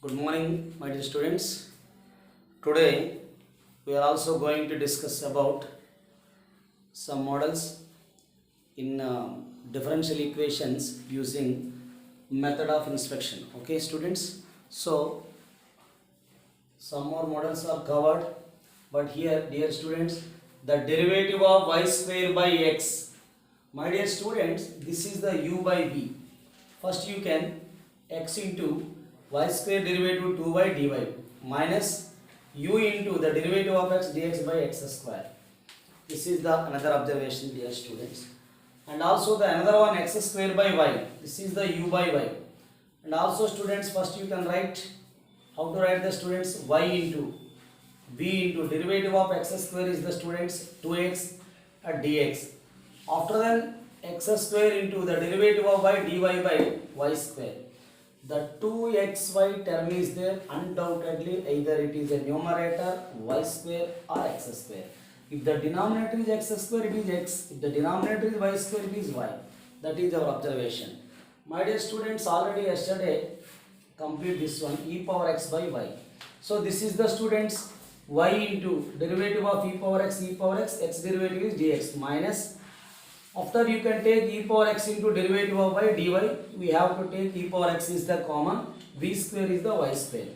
Good morning, my dear students. Today we are also going to discuss about some models in differential equations using method of inspection. Okay, students. So some more models are covered, but here, dear students, the derivative of y square by x. My dear students, this is the u by v. First you can x into y square derivative 2y dy minus u into the derivative of x dx by x square. This is the another observation, dear students. And also the another one x square by y. This is the u by y. And also students, first you can write, how to write the students, y into v into derivative of x square is the students 2x dx. After then x square into the derivative of y dy by y square. The 2xy term is there, undoubtedly either it is a numerator y square or x square. If the denominator is x square, it is x. If the denominator is y square, it is y. That is our observation. My dear students, already yesterday complete this one, e power x by y. So this is the students y into derivative of e power x derivative is dx minus. After you can take e power x into derivative of y dy, we have to take e power x is the common, v square is the y square.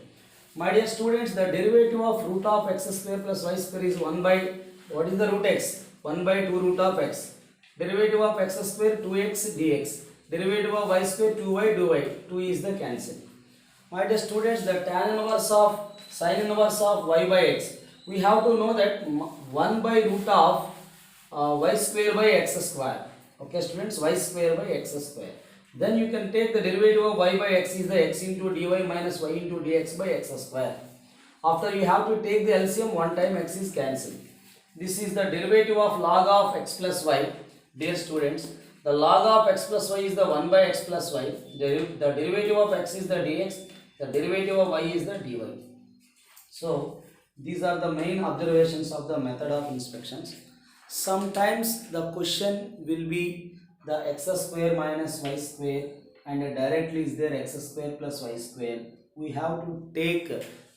My dear students, the derivative of root of x square plus y square is 1 by, what is the root x? 1 by 2 root of x. Derivative of x square 2x dx. Derivative of y square 2y dy. 2 is the cancel. My dear students, the tan inverse of sin inverse of y by x. We have to know that 1 by root of y square by x square. Okay students, y square by x square. Then you can take the derivative of y by x is the x into dy minus y into dx by x square. After you have to take the LCM, one time x is cancelled. This is the derivative of log of x plus y. Dear students, the log of x plus y is the 1 by x plus y. The derivative of x is the dx. The derivative of y is the dy. So these are the main observations of the method of inspections. Sometimes the question will be the x square minus y square, and directly is there x square plus y square. We have to take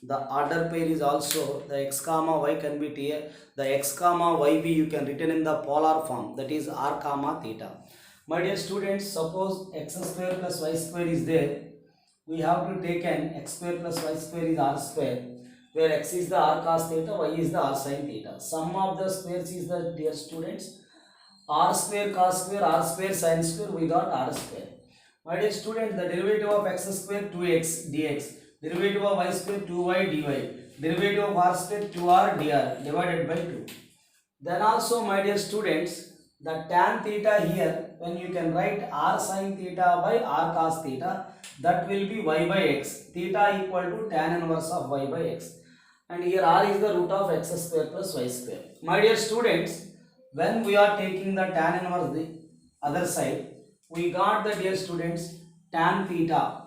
the order pair is also the x comma y can be here. The x comma yb you can written in the polar form, that is r comma theta. My dear students, suppose x square plus y square is there. We have to take an x square plus y square is r square, where x is the r cos theta, y is the r sin theta. Sum of the squares is the, dear students, r square cos square, r square sin square, we got r square. My dear students, the derivative of x square 2x dx, derivative of y square 2y dy, derivative of r square 2r dr divided by 2. Then also, my dear students, the tan theta here, when you can write r sin theta by r cos theta, that will be y by x. Theta equal to tan inverse of y by x. And here r is the root of x square plus y square. My dear students, when we are taking the tan inverse the other side, we got the, dear students, tan theta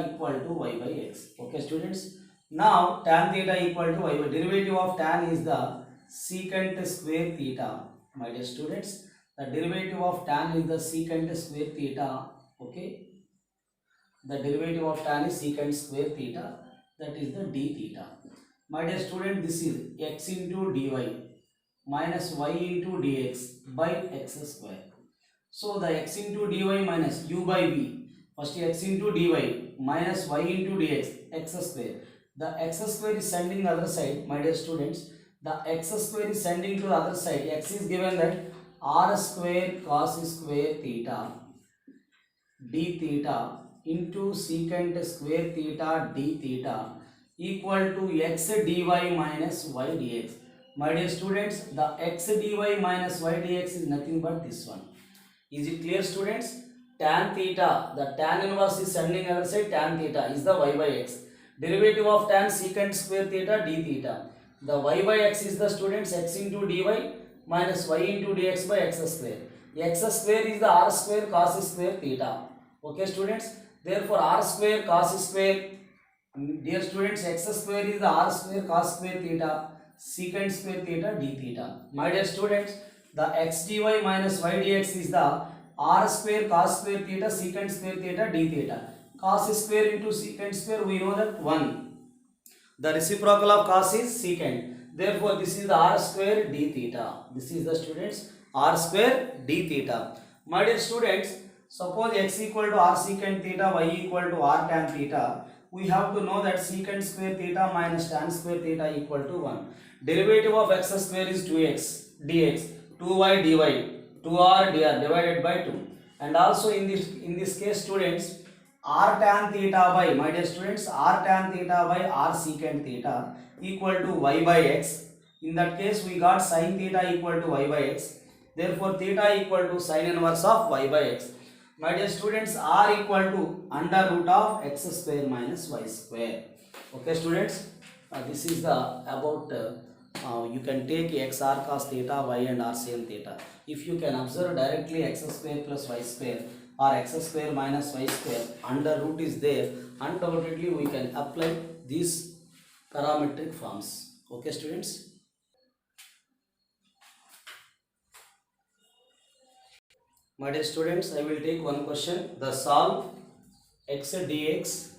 equal to y by x. Okay students, now tan theta equal to y by, derivative of tan is the secant square theta. My dear students, the derivative of tan is the secant square theta. Okay, the derivative of tan is secant square theta, that is the d theta. My dear student, this is x into dy minus y into dx by x square. So the x into dy minus u by v, first x into dy minus y into dx, x square. The x square is sending the other side, my dear students. The x square is sending to the other side. X is given that r square cos square theta d theta into secant square theta d theta equal to x dy minus y dx. My dear students, the x dy minus y dx is nothing but this one. Is it clear students? Tan theta, the tan inverse is sending other side, tan theta is the y by x. Derivative of tan secant square theta d theta. The y by x is the students x into dy minus y into dx by x square. X square is the r square cos square theta. Okay students, therefore r square cos square, dear students, x square is the r square cos square theta, secant square theta d theta. My dear students, the x dy minus y dx is the r square cos square theta secant square theta d theta. Cos square into secant square, we know that 1. The reciprocal of cos is secant. Therefore, this is the r square d theta. This is the students r square d theta. My dear students, suppose x equal to r secant theta, y equal to r tan theta. We have to know that secant square theta minus tan square theta equal to 1. Derivative of x square is 2x dx, 2y dy, 2r dr divided by 2. And also in this case, students, r tan theta by, my dear students, r tan theta by r secant theta equal to y by x. In that case, we got sin theta equal to y by x. Therefore, theta equal to sin inverse of y by x. My dear students, r equal to under root of x square minus y square. Okay, students, this is the about you can take x r cos theta, y and r sin theta. If you can observe directly x square plus y square or x square minus y square, under root is there, undoubtedly we can apply these parametric forms. Okay, students. My dear students, I will take one question. The solve x dx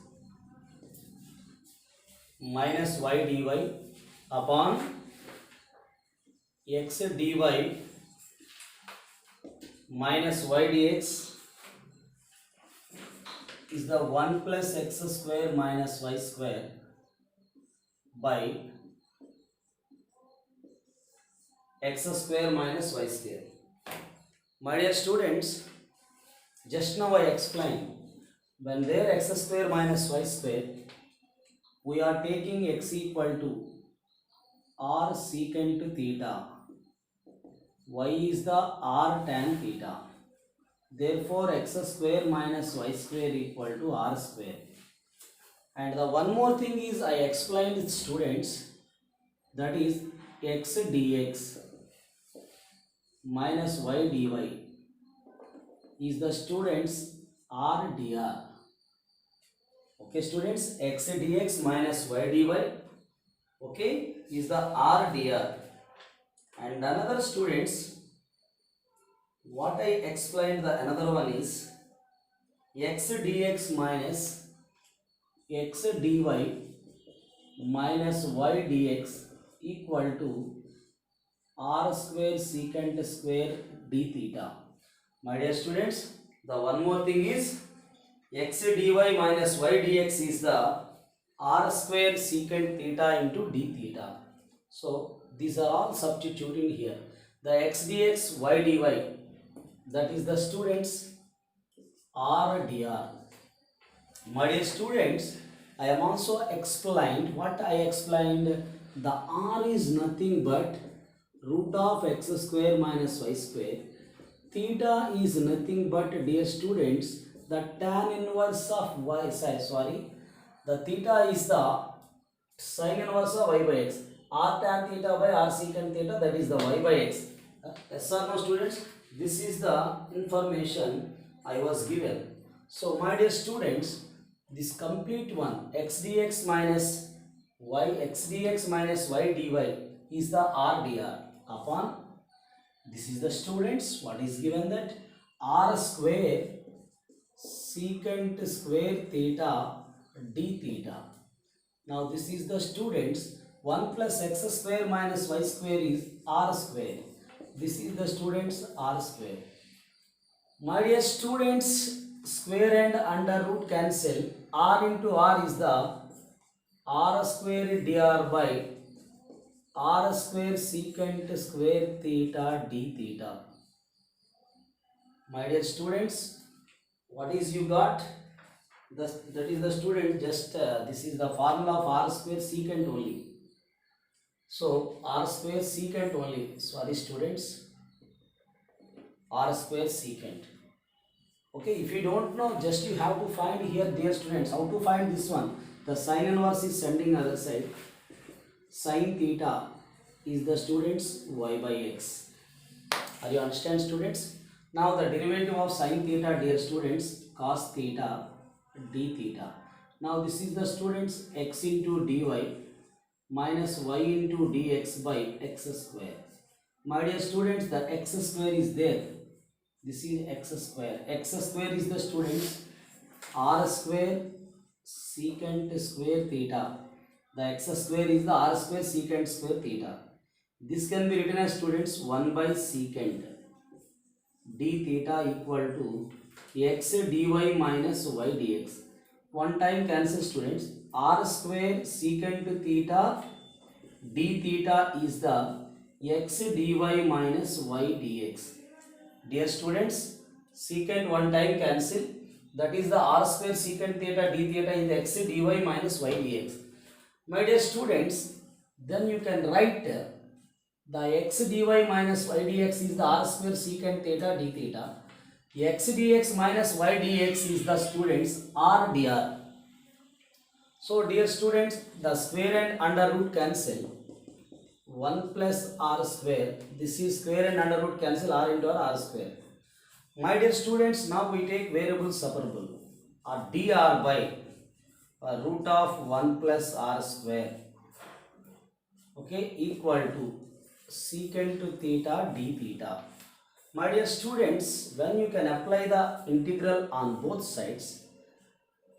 minus y dy upon x dy minus y dx is the 1 plus x square minus y square by x square minus y square. My dear students, just now I explained, when there x square minus y square, we are taking x equal to r secant theta, y is the r tan theta. Therefore, x square minus y square equal to r square. And the one more thing is I explained with students, that is x dx minus y dy is the students r dr. Okay, students, x dx minus y dy, okay, is the r dr. And another, students, what I explained, the another one is x dx minus x dy minus y dx equal to r square secant square d theta. My dear students, the one more thing is x dy minus y dx is the r square secant theta into d theta. So these are all substituting here. The x dx y dy, that is the students r dr. My dear students, I am also explained what I explained. The r is nothing but root of x square minus y square. Theta is nothing but, dear students, the tan inverse of y, the theta is the sin inverse of y by x. R tan theta by r secant theta, that is the y by x. Yes or no, students? This is the information I was given. So my dear students, this complete one, x dx minus y dy is the r dr upon, this is the students, what is given, that r square secant square theta d theta. Now this is the students 1 plus x square minus y square is r square. This is the students r square. My dear students, square and under root cancel. R into r is the r square dr by r square secant square theta d theta. My dear students, what is you got? That is the student, just this is the formula of r square secant only. So r square secant only, sorry students, r square secant. Okay, if you don't know, just you have to find here, dear students, how to find this one. The sin inverse is sending other side. Sin theta is the students y by x. Are you understand, students? Now the derivative of sin theta, dear students, cos theta d theta. Now this is the students x into dy minus y into dx by x square. My dear students, the x square is there. This is x square. X square is the students r square secant square theta. The x square is the r square secant square theta. This can be written as students 1 by secant d theta equal to x dy minus y dx. One time cancel students. R square secant theta d theta is the x dy minus y dx. Dear students, secant one time cancel. That is the r square secant theta d theta is the x dy minus y dx. My dear students, then you can write the x dy minus y dx is the r square secant theta d theta. X dx minus y dx is the students r dr. So dear students, the square and under root cancel. 1 plus r square. This is square and under root cancel r into r square. My dear students, now we take variable separable. Dr by root of 1 plus r square. Okay, equal to secant theta d theta. My dear students, when you can apply the integral on both sides,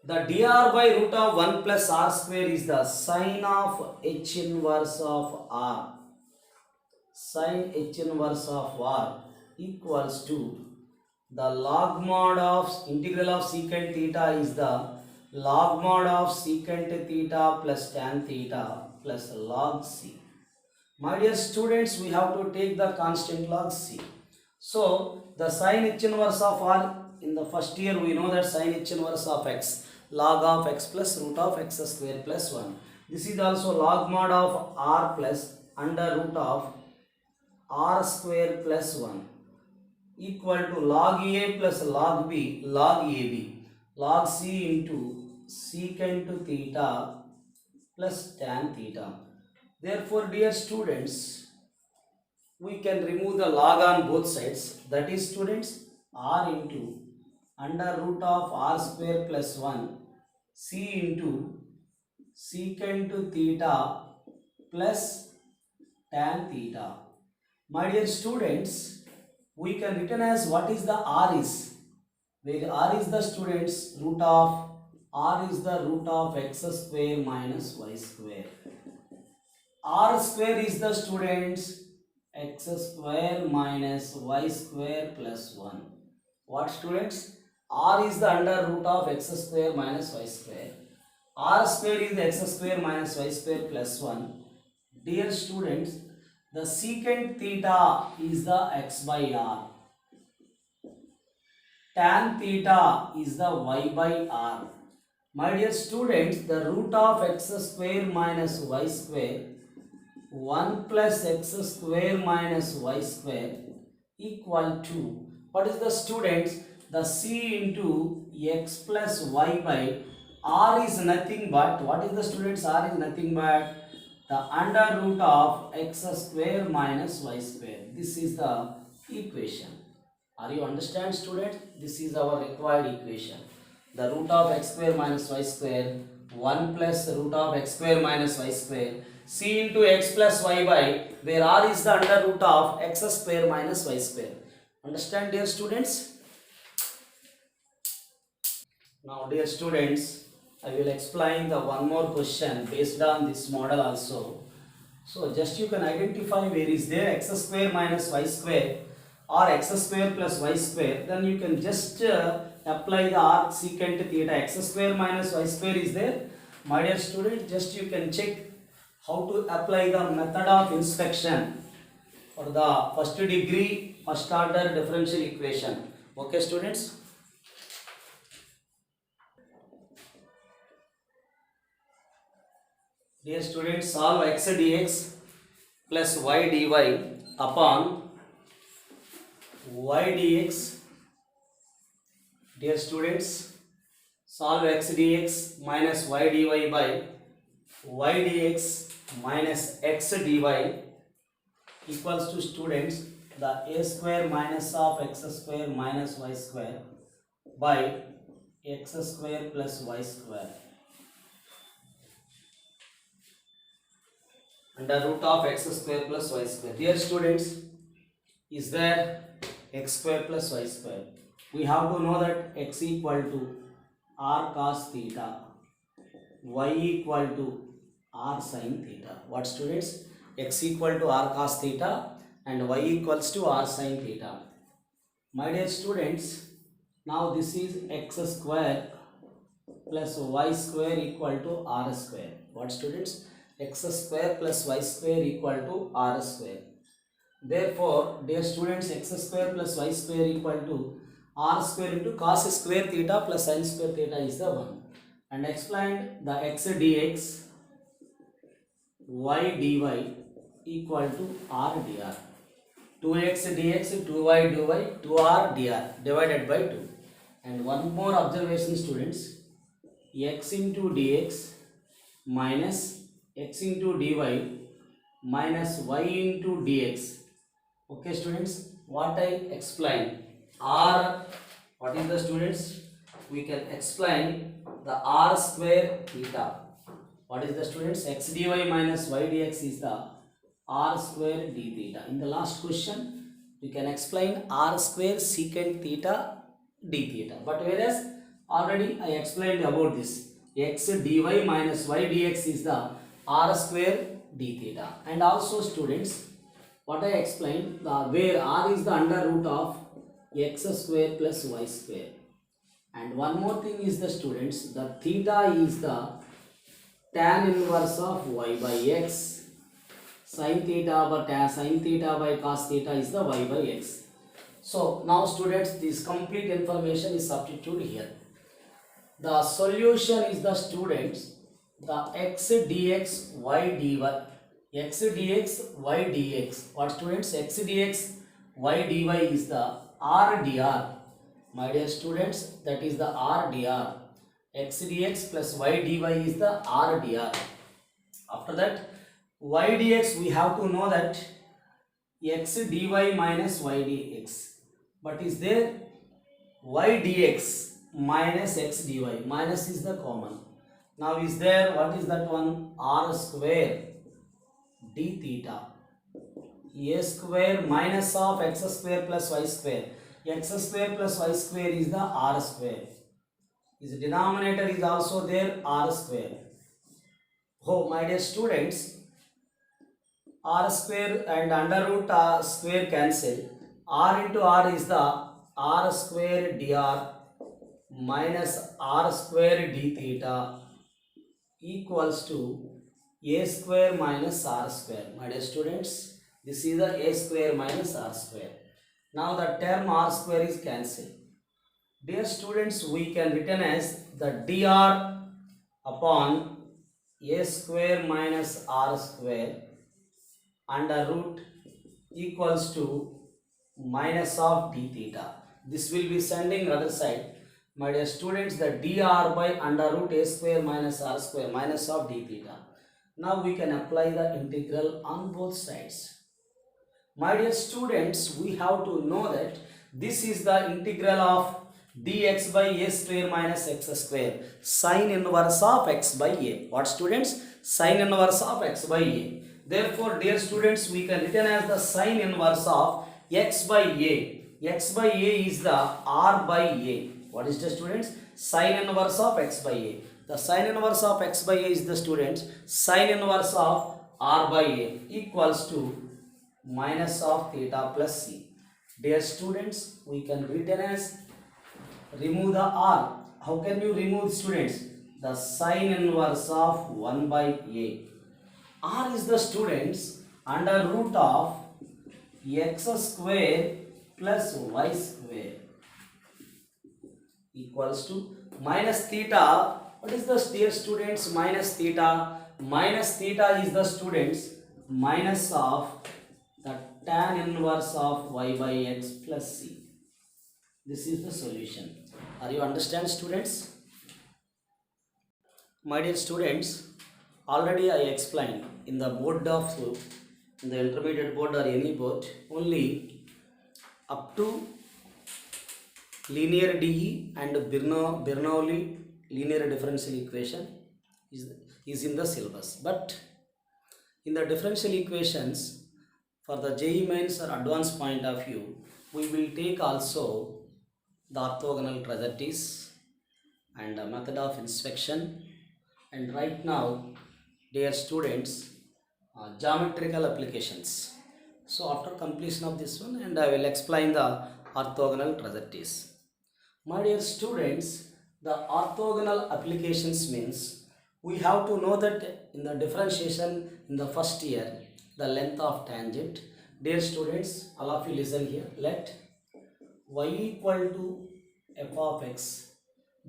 the dr by root of 1 plus r square is the sine of h inverse of r. Sine h inverse of r equals to the log mod of integral of secant theta is the log mod of secant theta plus tan theta plus log c. My dear students, we have to take the constant log c. So the sine h inverse of r, in the first year we know that sine h inverse of x, log of x plus root of x square plus 1. This is also log mod of r plus under root of r square plus 1 equal to log a plus log b, log ab, log c into secant theta plus tan theta. Therefore, dear students, we can remove the log on both sides. That is students, r into under root of r square plus 1 c into secant theta plus tan theta. My dear students, we can written as what is the r is, where r is the students root of r is the root of x square minus y square. R square is the students x square minus y square plus 1. What students? R is the under root of x square minus y square. R square is the x square minus y square plus 1. Dear students, the secant theta is the x by r. Tan theta is the y by r. My dear students, the root of x square minus y square 1 plus x square minus y square equal to, what is the students? The c into x plus y by r is nothing but, what is the students? R is nothing but the under root of x square minus y square. This is the equation. Are you understand students? This is our required equation. The root of x square minus y square 1 plus root of x square minus y square c into x plus y by, where r is the under root of x square minus y square. Understand, dear students? Now dear students, I will explain the one more question based on this model also. So just you can identify where is there x square minus y square or x square plus y square, then you can just apply the r secant theta. X square minus y square is there. My dear student, just you can check how to apply the method of inspection for the first degree first order differential equation. Okay students? Dear students, solve x dx plus y dy upon y dx. Dear students, solve x dx minus y dy by y dx minus x dy equals to students the a square minus of x square minus y square by x square plus y square under root of x square plus y square. Dear students, is there x square plus y square? We have to know that x equal to r cos theta, y equal to r sin theta. What students? X equal to r cos theta and y equals to r sin theta. My dear students, now this is x square plus y square equal to r square. What students? X square plus y square equal to r square. Therefore, dear students, x square plus y square equal to r square into cos square theta plus sin square theta is the one. And explained the x dx, y dy equal to r dr. 2x dx, 2y dy, 2r dr divided by 2. And one more observation students, x into dx minus x into dy minus y into dx. Okay students, what I explained, r, what is the students? We can explain the r square theta. What is the students? X dy minus y dx is the r square d theta. In the last question, we can explain r square secant theta d theta. But whereas already I explained about this. X dy minus y dx is the r square d theta. And also students, what I explained, where r is the under root of x square plus y square. And one more thing is the students, the theta is the tan inverse of y by x. Sin theta by cos theta is the y by x. So now students, this complete information is substituted here. The solution is the students, the x dx y dy, x dx y dx. What students? X dx y dy is the r dr. My dear students, that is the r dr. X dx plus y dy is the r dr. After that, y dx we have to know that x dy minus y dx. But is there y dx minus x dy? Minus is the common. Now is there, what is that one? R square d theta. A square minus of x square plus y square. X square plus y square is the r square. Is denominator is also there, r square. Oh my dear students, r square and under root r square cancel. R into r is the r square dr minus r square d theta equals to a square minus r square. My dear students, this is the a square minus r square. Now the term r square is cancelled. Dear students, we can written as the dr upon a square minus r square under root equals to minus of d theta. This will be sending other side. My dear students, the dr by under root a square minus r square minus of d theta. Now we can apply the integral on both sides. My dear students, we have to know that this is the integral of dx by a square minus x square, sine inverse of x by a. What students? Sine inverse of x by a. Therefore, dear students, we can written as the sine inverse of x by a. X by a is the r by a. What is the students? Sine inverse of x by a. The sine inverse of x by a is the students sine inverse of r by a equals to minus of theta plus c. Dear students, we can written as, remove the r. How can you remove, students? The sine inverse of 1 by a. R is the students under root of x square plus y square equals to minus theta. What is the, dear students, minus theta? Minus theta is the students minus of the tan inverse of y by x plus c. This is the solution. Are you understand, students? My dear students, already I explained in the board of, in the intermediate board or any board, only up to linear DE and Bernoulli linear differential equation is in the syllabus. But in the differential equations, for the JEE Mains or advanced point of view, we will take also the orthogonal triads, and method of inspection. And right now, dear students, geometrical applications. So after completion of this one, and I will explain the orthogonal trajectories. My dear students, the orthogonal applications means we have to know that in the differentiation in the first year, the length of tangent. Dear students, all of you listen here. Let y equal to f of x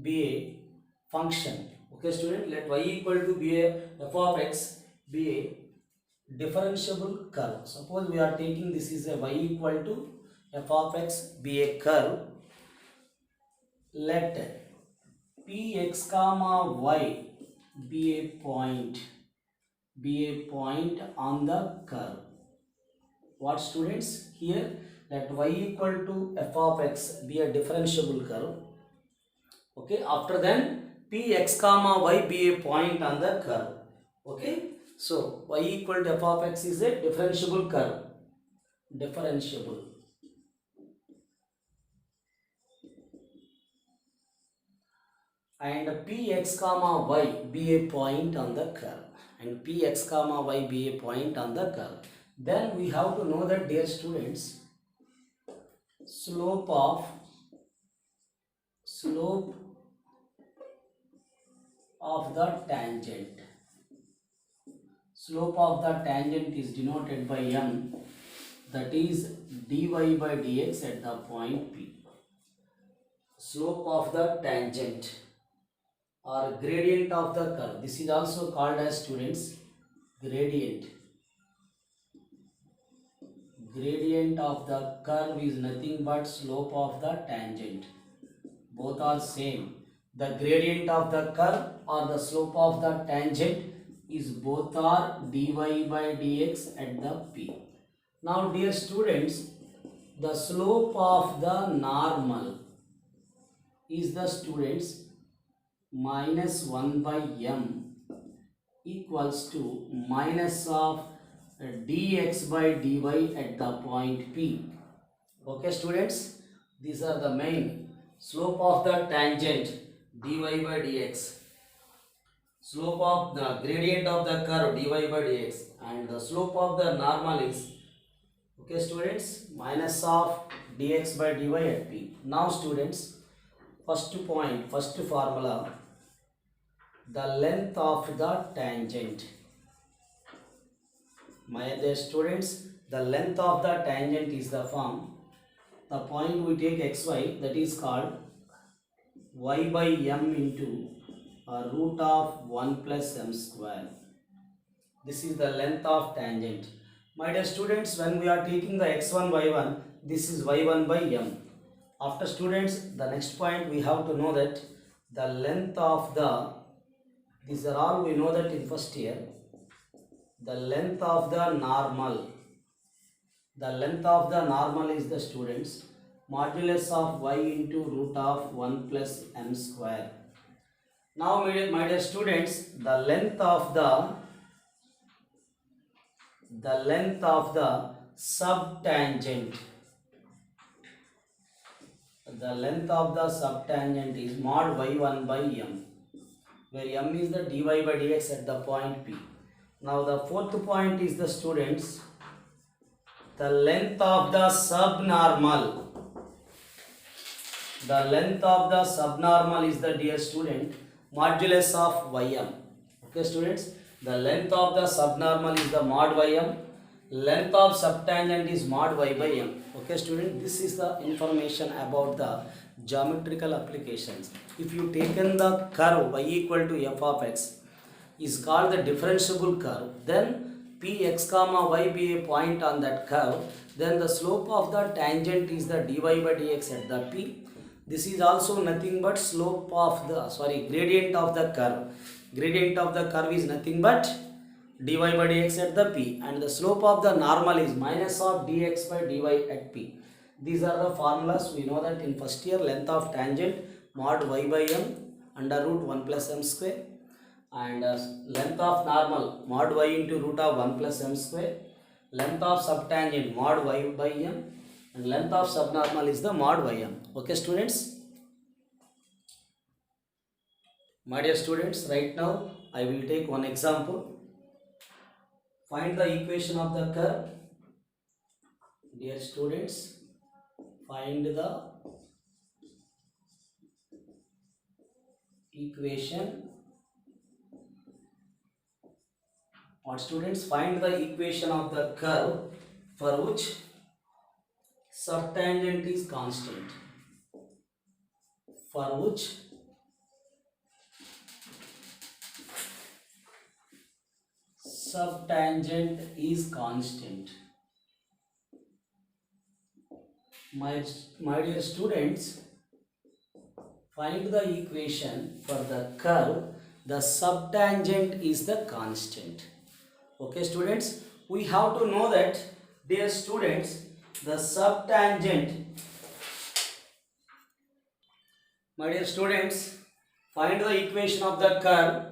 be a function. Okay, student, let y equal to be a f of x be a differentiable curve. Suppose we are taking this is a y equal to f of x be a curve. Let px comma y be a point on the curve. What, students? Here let y equal to f of x be a differentiable curve. Okay, after then px comma y be a point on the curve. Okay, so y equal to f of x is a differentiable curve. Differentiable. And px comma y be a point on the curve. And px comma y be a point on the curve. Then we have to know that, dear students, slope of the tangent. Slope of the tangent is denoted by m, that is dy by dx at the point P. Slope of the tangent or gradient of the curve. This is also called as, students, gradient. Gradient of the curve is nothing but slope of the tangent. Both are same. The gradient of the curve or the slope of the tangent is both are dy by dx at the P. Now, dear students, the slope of the normal is the, students, minus 1 by m equals to minus of dx by dy at the point P. Okay, students, these are the main. Slope of the tangent dy by dx, slope of the gradient of the curve dy by dx, and the slope of the normal is, okay, students, minus of dx by dy at P. Now, students, first point, first formula, the length of the tangent. My dear students, the length of the tangent is the form. The point we take xy, that is called y by m into root of 1 plus m square. This is the length of tangent. My dear students, when we are taking the x1, y1, this is y1 by m. After, students, the next point we have to know that the length of the, these are all we know that in first year, the length of the normal. The length of the normal is the, students, modulus of y into root of 1 plus m square. Now, my dear students, the length of the subtangent. The length of the subtangent is mod y1 by m, where m is the dy by dx at the point P. Now, the fourth point is the, students, the length of the subnormal. The length of the subnormal is the, dear student, modulus of ym. Okay, students, the length of the subnormal is the mod ym. Length of subtangent is mod y by m. Okay, student, this is the information about the geometrical applications. If you taken the curve y equal to f of x is called the differentiable curve, then px comma y be a point on that curve, then the slope of the tangent is the dy by dx at the P. This is also nothing but slope of the, gradient of the curve. Gradient of the curve is nothing but dy by dx at the P, and the slope of the normal is minus of dx by dy at P. These are the formulas. We know that in first year, length of tangent mod y by m under root 1 plus m square, and length of normal mod y into root of 1 plus m square, length of subtangent mod y by m, and length of subnormal is the mod ym. Okay, students. My dear students, right now I will take one example. Find the equation of the curve. Dear students, find the equation. What students? Find the equation of the curve for which subtangent is constant. For which subtangent is constant. My dear students, find the equation for the curve. The subtangent is the constant. Okay, students, we have to know that, dear students, the subtangent. My dear students, find the equation of the curve.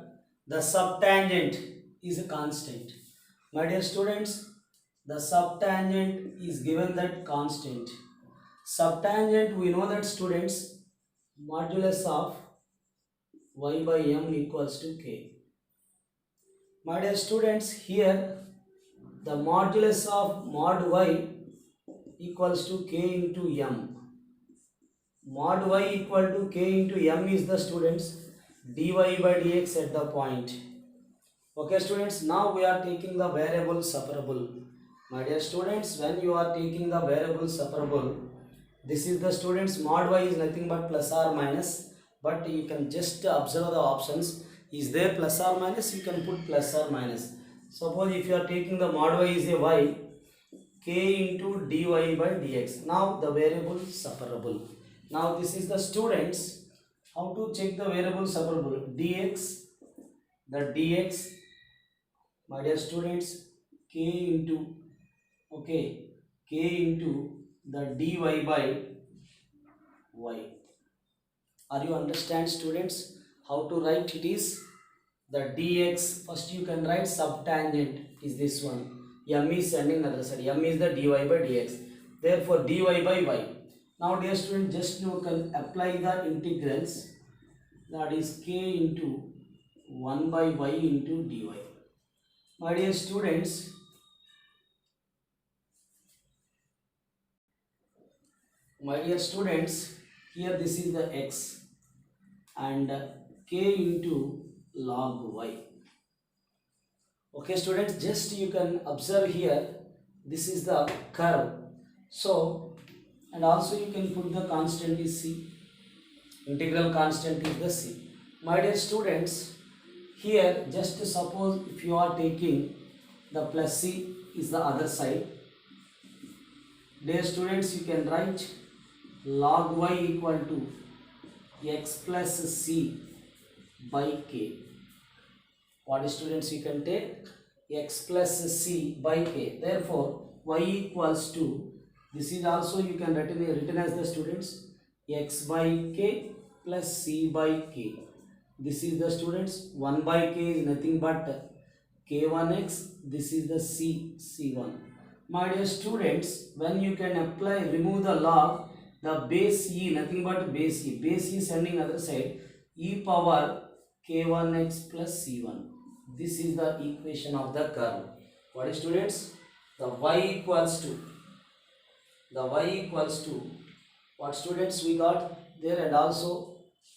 The subtangent is a constant. My dear students, the subtangent is given that constant. Subtangent, we know that, students, modulus of y by m equals to k. My dear students, here the modulus of mod y equals to k into m. Mod y equal to k into m is the, students, dy by dx at the point. Okay, students, now we are taking the variable separable. My dear students, when you are taking the variable separable, this is the, students, mod y is nothing but plus or minus, but you can just observe the options. Is there plus or minus? You can put plus or minus. Suppose if you are taking the mod y is a y, k into dy by dx. Now the variable separable. Now this is the, students, how to check the variable separable. Dx, the dx, my dear students, k into, okay, k into the dy by y. Are you understand, students, how to write it is? The dx, first you can write subtangent is this one. M is standing other side. M is the dy by dx. Therefore dy by y. Now dear student, just you can apply the integrals. That is k into 1 by y into dy. My dear students, here this is the x and k into log y. Okay, students, just you can observe here, this is the curve. So, and also you can put the constant is c. Integral constant is the c. My dear students, here just suppose if you are taking the plus c is the other side. Dear students, you can write log y equal to x plus c by k. What, students, you can take x plus c by k. Therefore y equals to, this is also you can written as the, students, x by k plus c by k. This is the, students, 1 by k is nothing but k1x. This is the c1. My dear students, when you can apply, remove the log, the base e, nothing but base e. Base e sending other side, e power k1x plus c1. This is the equation of the curve. What is, students? The y equals to, what, students, we got there, and also,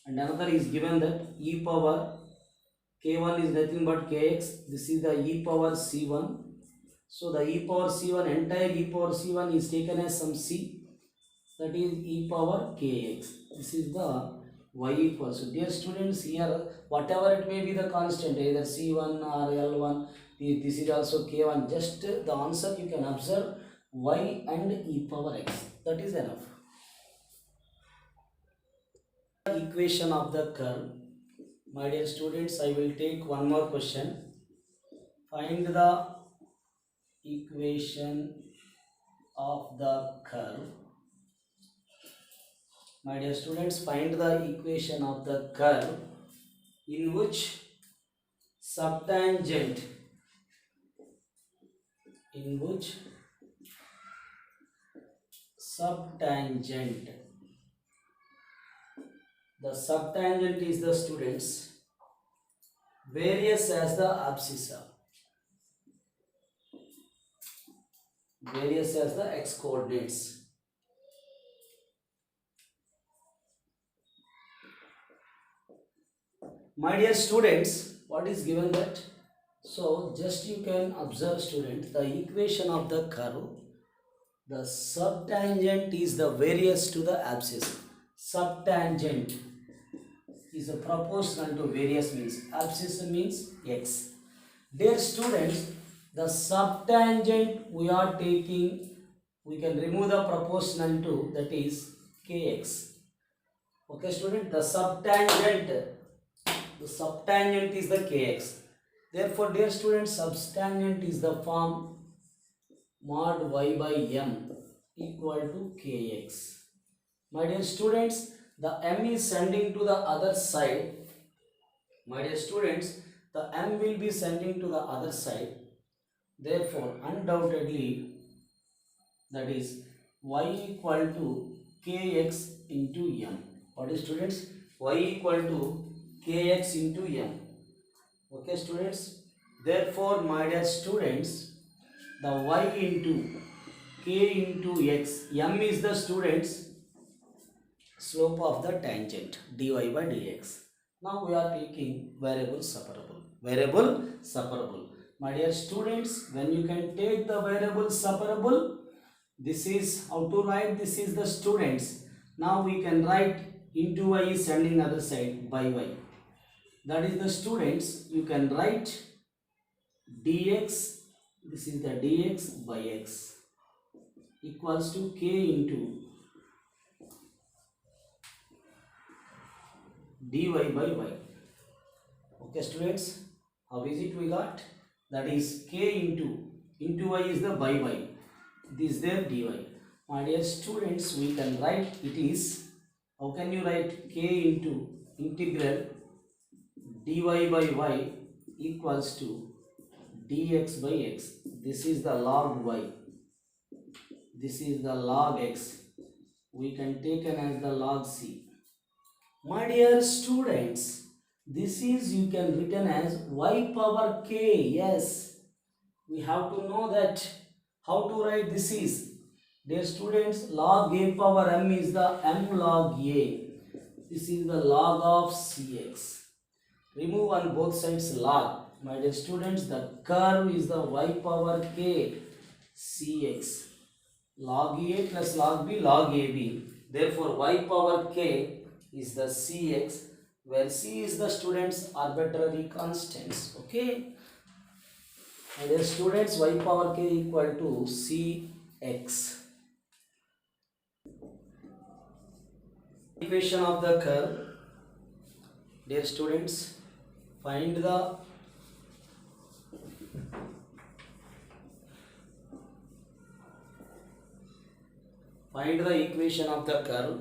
and another is given that e power k1 is nothing but kx. This is the e power c1. So the e power c1, entire e power c1 is taken as some c, that is e power kx. This is the y equals to, dear students, here whatever it may be the constant, either c1 or l1, this is also k1, just the answer you can observe y and e power x, that is enough. Equation of the curve. My dear students, I will take one more question. Find the equation of the curve. My dear students, find the equation of the curve in which subtangent, the subtangent is the, students, various as the abscissa, various as the x coordinates. My dear students, what is given that? So just you can observe, student, the equation of the curve. The subtangent is the various to the abscissa. Subtangent is a proportional to various, means abscissa means x. Dear students, the subtangent we are taking, we can remove the proportional to, that is kx. Okay student, the subtangent is the kx. Therefore, dear students, subtangent is the form mod y by m equal to kx. My dear students, the m is sending to the other side. My dear students, the m will be sending to the other side. Therefore, undoubtedly, that is y equal to kx into m. What is, students? Y equal to kx into m. Okay students, therefore my dear students, the y into k into x, m is the students slope of the tangent dy by dx. Now we are taking variable separable. My dear students, when you can take the variable separable, this is how to write, this is the students. Now we can write into y is sending other side by y. That is the students, you can write dx, this is the dx by x equals to k into dy by y. Okay students, how is it we got? That is k into y is the by y, this is their dy. My dear students, we can write it is, how can you write k into integral dy by y equals to dx by x. This is the log y, this is the log x, we can take it as the log c. My dear students, this is you can written as y power k. Yes, we have to know that how to write this is. Dear students, log a power m is the m log a. This is the log of cx. Remove on both sides log. My dear students, the curve is the y power k cx. Log a plus log b, log ab. Therefore, y power k is the cx, where c is the students arbitrary constants. Okay. My dear students, y power k equal to cx. Equation of the curve. Dear students, find the equation of the curve.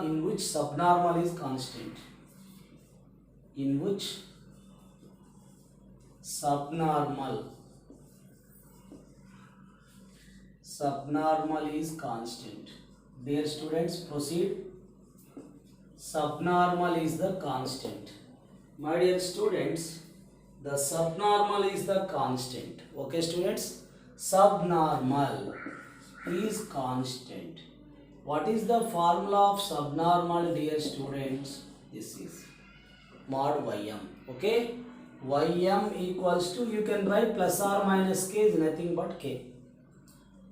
In which subnormal is constant. In which subnormal is constant. Dear students, proceed. Subnormal is the constant. My dear students, the subnormal is the constant. Okay students, subnormal is constant. What is the formula of subnormal, dear students? This is mod ym. Okay, ym equals to, you can write plus or minus k is nothing but k.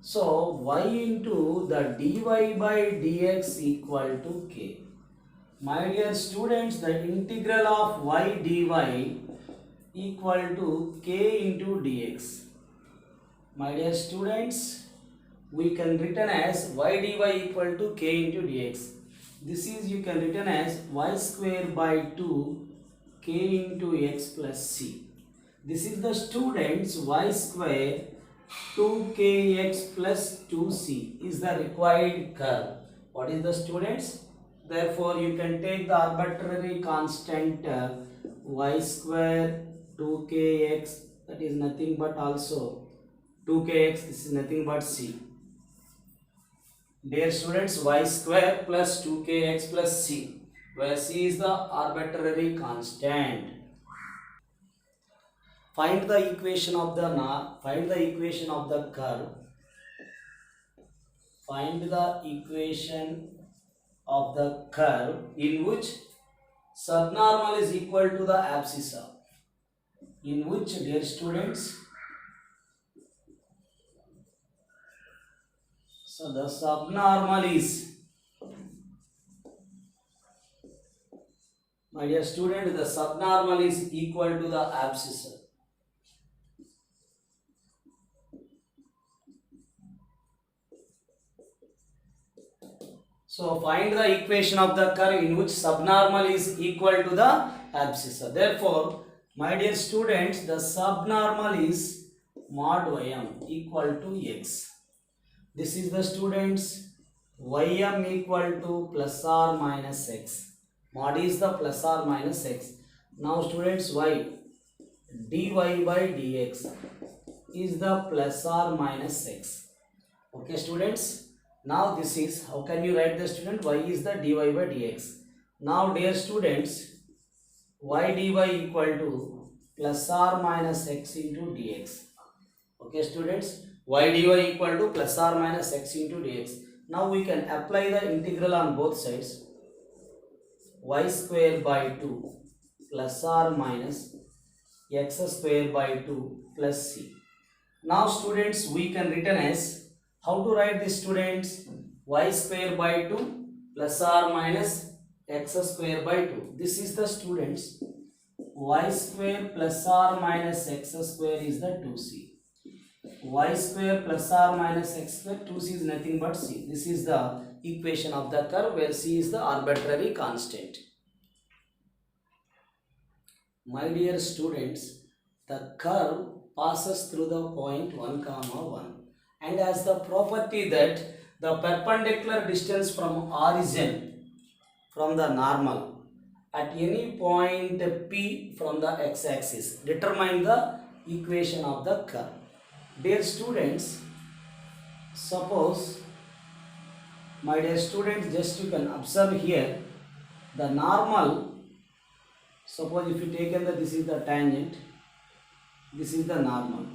So y into the dy by dx equal to k. My dear students, the integral of y dy equal to k into dx. My dear students, we can written as y dy equal to k into dx. This is you can written as y square by 2 k into x plus c. This is the students y square 2kx plus 2c is the required curve. What is the students? Therefore, you can take the arbitrary constant y square 2kx, that is nothing but also 2kx, this is nothing but c. Dear students, y square plus 2kx plus c. where c is the arbitrary constant. Find the equation of the curve. Find the equation of the curve in which subnormal is equal to the abscissa. In which, dear students, so the subnormal is, my dear student, the subnormal is equal to the abscissa. So find the equation of the curve in which subnormal is equal to the abscissa. Therefore, my dear students, the subnormal is mod ym equal to x. This is the students ym equal to plus or minus x. Mod is the plus or minus x. Now students, y dy by dx is the plus or minus x. Okay students. Now this is, how can you write the student? Y is the dy by dx. Now dear students, y dy equal to plus or minus x into dx. Okay students, y dy equal to plus or minus x into dx. Now we can apply the integral on both sides. Y square by 2 plus or minus x square by 2 plus c. Now students, we can written as, how to write this students? Y square by 2 plus or minus x square by 2. This is the students y square plus or minus x square is the 2c. Y square plus or minus x square, 2c is nothing but c. This is the equation of the curve where c is the arbitrary constant. My dear students, the curve passes through the point 1, 1. And has the property that the perpendicular distance from origin from the normal at any point P from the x-axis determine the equation of the curve. Dear students, suppose, my dear students, just you can observe here the normal. Suppose if you take that this is the tangent, this is the normal.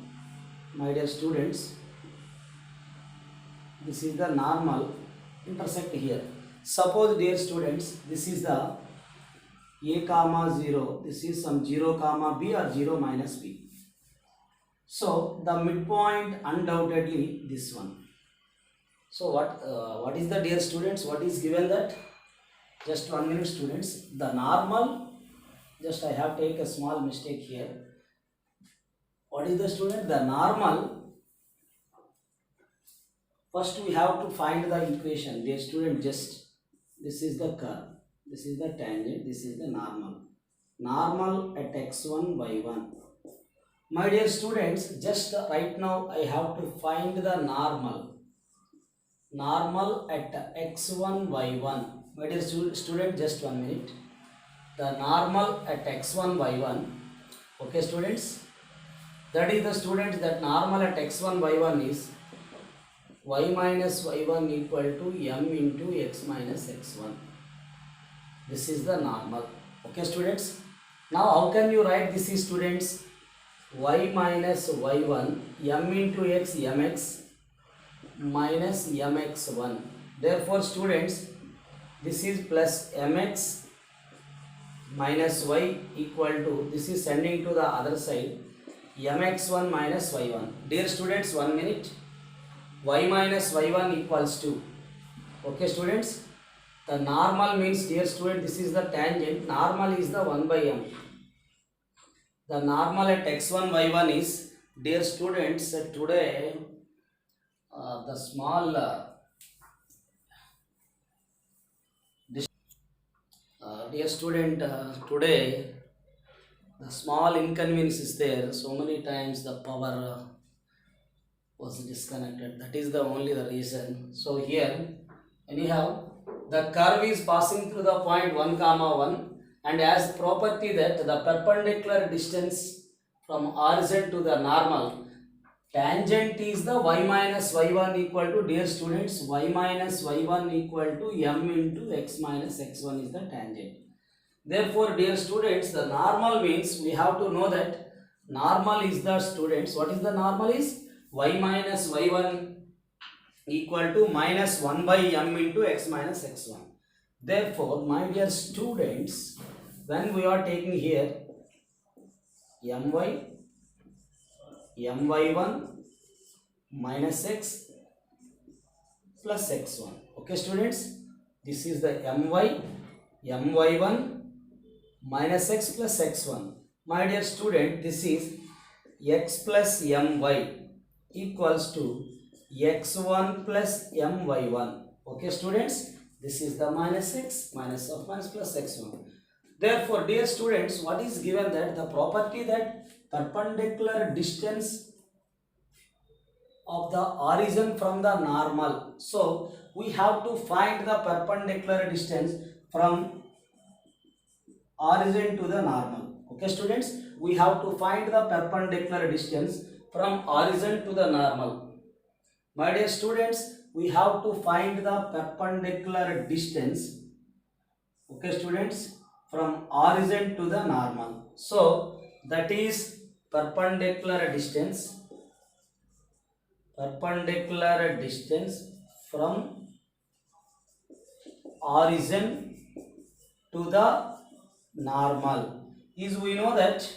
My dear students, this is the normal intersect here. Suppose dear students, this is the a comma 0, this is some 0 comma b or 0 minus b. So the midpoint undoubtedly this one. So what is the, dear students, what is given that? Just 1 minute students. The normal, just I have take a small mistake here. What is the student? The normal. First we have to find the equation. Dear student, just this is the curve, this is the tangent, this is the normal. Normal at x1, y1. My dear students, just right now I have to find the normal. Normal at x1, y1. My dear student, just 1 minute. The normal at x1, y1. Okay students, that is the students, that normal at x1, y1 is y minus y1 equal to m into x minus x1. This is the normal. Okay students. Now how can you write this is students? Y minus y1 m into x mx minus mx1. Therefore students, this is plus mx minus y equal to, this is sending to the other side, mx1 minus y1. Dear students, 1 minute. Y minus y1 equals to, okay students, the normal means, dear student, this is the tangent, normal is the 1 by m. The normal at x1 y1 is, dear students, today the small dear student, today the small inconvenience is there. So many times the power was disconnected. That is the only the reason. So here, anyhow, the curve is passing through the point 1, 1 and has property that the perpendicular distance from origin to the normal Tangent is the y minus y1 equal to, dear students, y minus y1 equal to m into x minus x1 is the tangent. Therefore, dear students, the normal means we have to know that normal is the, students, what is the normal is y minus y1 equal to minus 1 by m into x minus x1. Therefore, my dear students, when we are taking here my1 minus x plus x1. Okay, students, this is the my1 minus x plus x1. My dear student, this is x plus my equals to x1 plus my1. Okay, students, this is the minus x minus of minus plus x1. Therefore, dear students, what is given, that the property that perpendicular distance of the origin from the normal. So, we have to find the perpendicular distance from origin to the normal. Okay, students, we have to find the perpendicular distance from origin to the normal. My dear students, we have to find the perpendicular distance, okay students, from origin to the normal. So, that is perpendicular distance from origin to the normal is, we know that,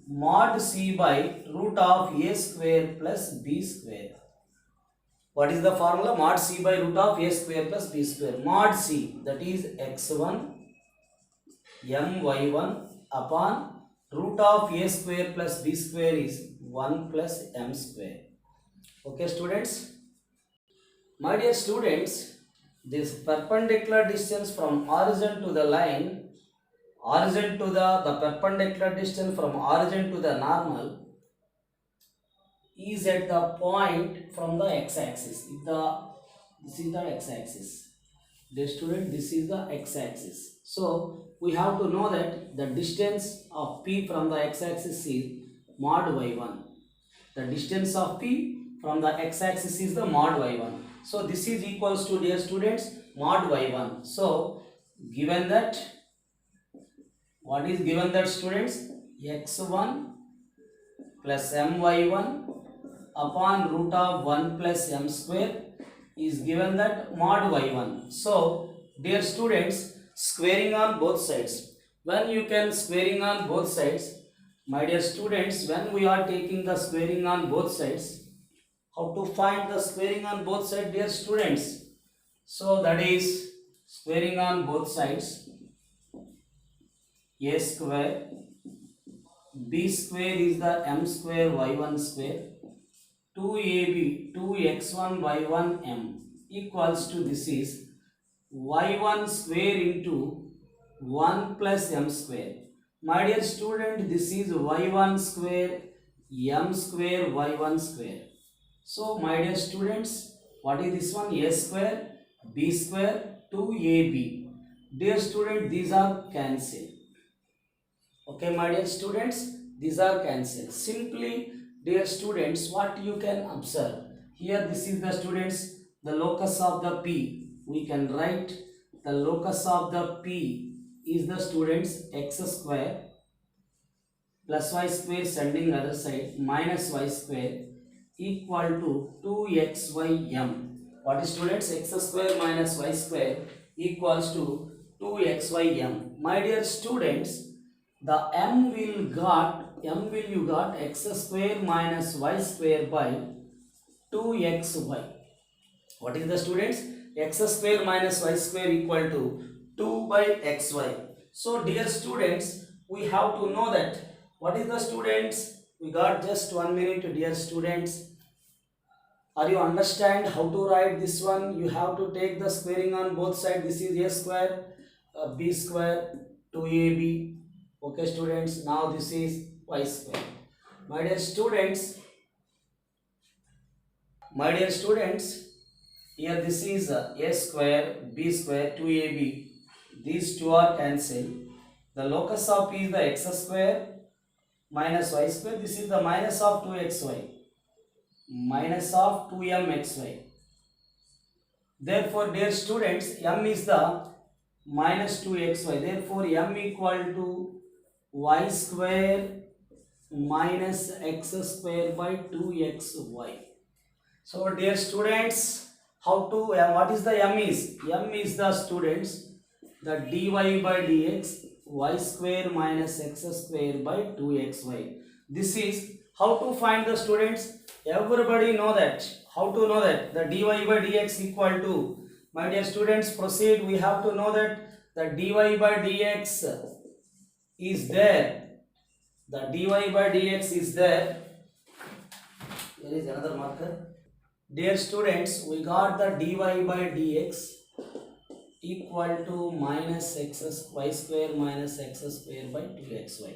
mod c by root of a square plus b square. What is the formula? Mod c by root of a square plus b square. Mod c, that is x1 my1 upon root of a square plus b square is 1 plus m square. Okay, students. My dear students, this perpendicular distance from origin to the line, origin to the perpendicular distance from origin to the normal is at the point from the x-axis. This is the x-axis. Dear student, this is the x-axis. So, we have to know that the distance of P from the x-axis is mod y1. The distance of P from the x-axis is the mod y1. So, this is equals to, dear students, mod y1. So, given that, what is given that, students? x1 plus my1 upon root of 1 plus m square is given that mod y1. So, dear students, squaring on both sides. When you can squaring on both sides, my dear students, when we are taking the squaring on both sides, how to find the squaring on both sides, dear students? So, that is squaring on both sides, a square, b square is the m square y1 square, 2ab 2x1 y1 m equals to, this is y1 square into 1 plus m square. My dear student, this is y1 square m square y1 square. So, my dear students, what is this one? A square, b square, 2ab. Dear student, these are cancelled. Okay, my dear students, these are cancelled. Simply, dear students, what you can observe here, this is the, students, the locus of the P. We can write the locus of the P is the, students, x square plus y square sending other side minus y square equal to 2xym. What is, students? X square minus y square equals to 2xym. My dear students, the m will you got x square minus y square by 2xy. What is the, students? X square minus y square equal to 2 by xy. So, dear students, we have to know that. What is the, students? We got just 1 minute, dear students. Are you understand how to write this one? You have to take the squaring on both sides. This is a square, b square, 2ab. Okay, students. Now this is y square. My dear students, here this is a square, b square, 2ab. These two are cancelled. The locus of P is the x square minus y square. This is the minus of 2xy. minus of 2mxy. Therefore, dear students, m is the minus 2xy. Therefore, m equal to y square minus x square by 2xy. So, dear students, how to what is the m is? M is the students the dy by dx y square minus x square by 2xy. This is how to find the students. Everybody know that. How to know that? The dy by dx equal to, my dear students, proceed. We have to know that the dy by dx is there. The dy by dx is there. There is another marker. Dear students, we got the dy by dx equal to minus y square minus x square by 2xy.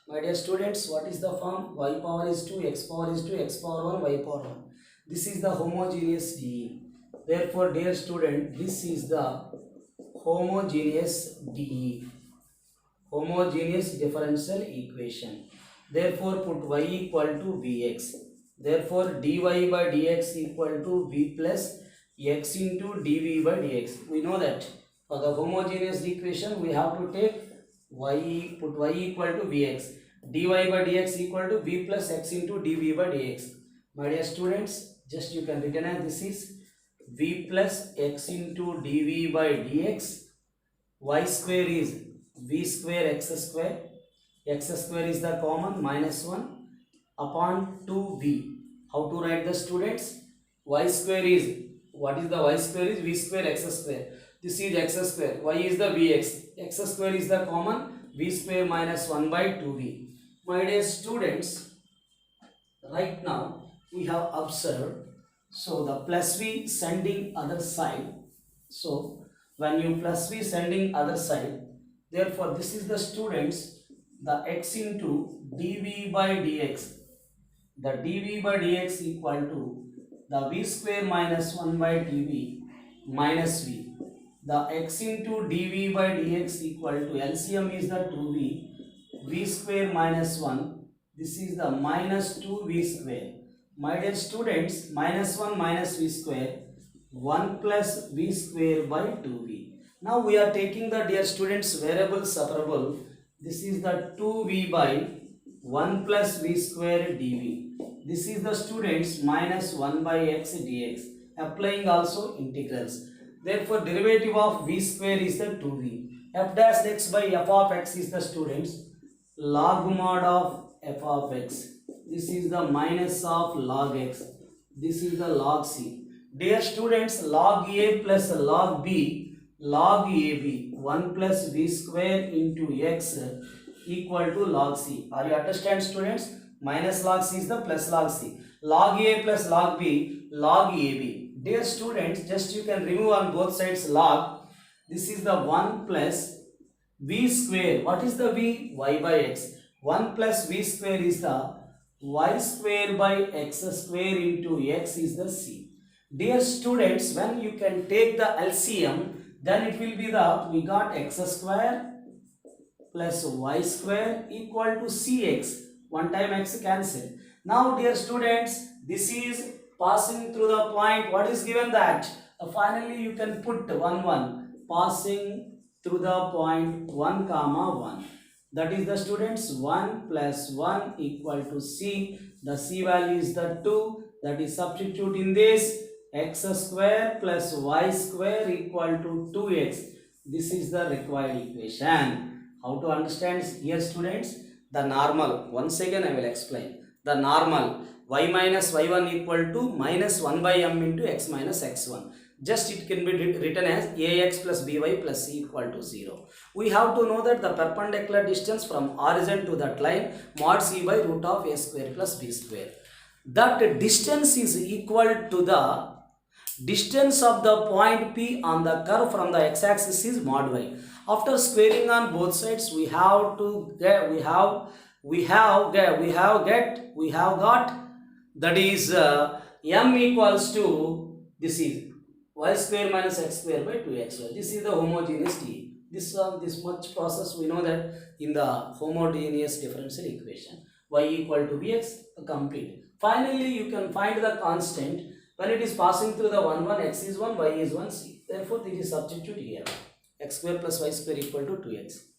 My dear students, what is the form? Y power is 2, x power is 2, x power 1, y power 1. This is the homogeneous DE. Therefore, dear student, this is the homogeneous DE. Homogeneous differential equation. Therefore, put y equal to Vx. Therefore, dy by dx equal to V plus x into dv by dx. We know that for the homogeneous equation we have to take y, put y equal to Vx. dy by dx equal to V plus x into dv by dx. My dear students, just you can written as this is V plus x into dv by dx. Y square is V square x square. X square is the common, minus 1 upon 2v. How to write the students? Y square is, what is the y square is? V square x square. This is x square. Y is the Vx. X square is the common. V square minus 1 by 2v. My dear students, right now we have observed. So the plus v sending other side. So when you plus v sending other side, therefore this is the students the x into dv by dx. The dv by dx equal to the v square minus 1 by dv minus v. The x into dv by dx equal to LCM is the 2v, v square minus 1. This is the minus 2v square. My dear students, minus 1 minus v square, 1 plus v square by 2v. Now we are taking the, dear students, variable separable. This is the 2v by 1 plus v square dv. This is the students minus 1 by x dx. Applying also integrals. Therefore, derivative of v square is the 2v. F dash x by f of x is the students log mod of f of x. This is the minus of log x. This is the log c. Dear students, log a plus log b, log ab, 1 plus v square into x equal to log c. Are you understand, students? Minus log c is the plus log c. Log a plus log b, log ab. Dear students, just you can remove on both sides log. This is the 1 plus v square. What is the v? Y by x. 1 plus v square is the y square by x square into x is the c. Dear students, when you can take the LCM, then it will be the, we got x square plus y square equal to cx. One time x cancel. Now dear students, this is passing through the point. What is given that? Finally you can put 1 1 passing through the point 1 comma 1. That is the students 1 plus 1 equal to c. The c value is the 2. That is substitute in this x square plus y square equal to 2x. This is the required equation. How to understand here, students? The normal, once again I will explain. The normal y minus y1 equal to minus 1 by m into x minus x1. Just it can be written as ax plus by plus c equal to 0. We have to know that the perpendicular distance from origin to that line mod c by root of a square plus b square. That distance is equal to the distance of the point P on the curve from the x-axis is mod y. After squaring on both sides, we have got that is m equals to, this is y square minus x square by 2xy. This is the homogeneous DE. This much process we know that in the homogeneous differential equation. y equal to vx, complete. Finally, you can find the constant when it is passing through the 1, 1, x is 1, y is 1, c. Therefore, this is substitute here. X square plus y square equal to 2x.